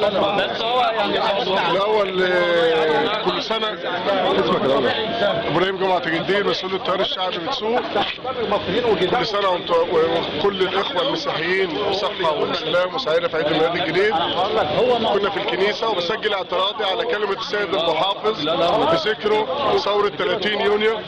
بس هو يعني الاول كل سنه اسمك الاول ابراهيم جمعه الدين مسؤول التيار الشعبي بتسوق. كل سنه وكل الاخوه المسيحيين بصحه وسلام وسعاده في عيد الميلاد الجديد. كنا في الكنيسه وبسجل اعتراضي على كلمه السيد المحافظ بذكره ثوره 30 يونيو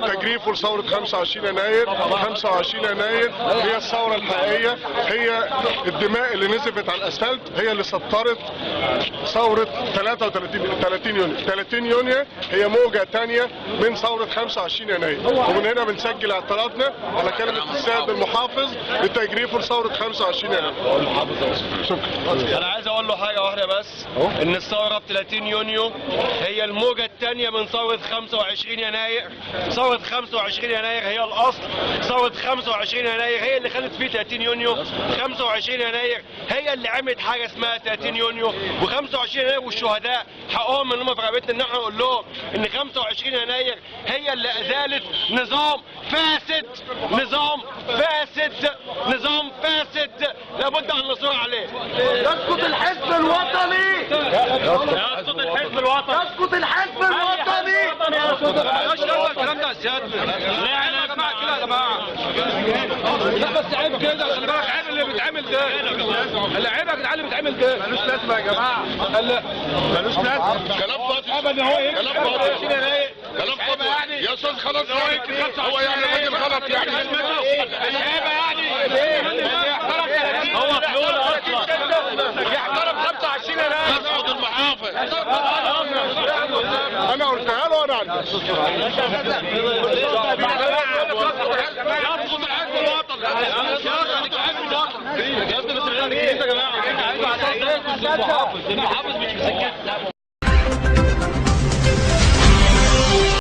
وتجريفه لثوره 25 يناير. 25 يناير هي الثوره الحقيقيه، هي الدماء اللي نزفت على الاسفلت هي اللي سطرت ثوره 30 يونيو. 30 يونيو هي موجه ثانيه من ثوره 25 يناير، ومن هنا بنسجل اعتراضنا على كلمه السيد المحافظ بتجريفه لثوره 25 يناير. شكرا. انا عايز اقول له حاجه واحده بس، ان الثوره 30 يونيو هي الموجه الثانيه من ثوره 25 يناير. ثوره 25 يناير هي الاصل، ثوره 25 يناير هي اللي خلت فيه 30 يونيو. 25 يناير هي اللي عملت حاجه اسمها 30 يونيو، و25 يناير والشهداء حقهم ان هم في رقبتنا ان احنا نقول لهم ان 25 يناير هي اللي ازالت نظام فاسد، نظام فاسد، نظام فاسد لابد ان نصر عليه. يسقط الحزب الوطني، يسقط الحزب الوطني، يسقط الحزب الوطني. مش هو الكلام ده يا سيادة. لا يا جماعه كده يا جماعه، لا بس عيب كده، خلي بالك عيب اللي بيتعمل ده، اللي عيب يا جدعان اللي بيتعمل ده ملوش لازمه يا جماعه. ملوش لازمه، كلام فاضي، كلام فاضي، كلام فاضي يا استاذ. خلاص هو يعني الراجل غلط يعني، عيب يعني هو فلول اصلا يحترم 25 يناير. يسقط المحافظ. انا قلتها له وانا عندي. المحافظ مش مسكت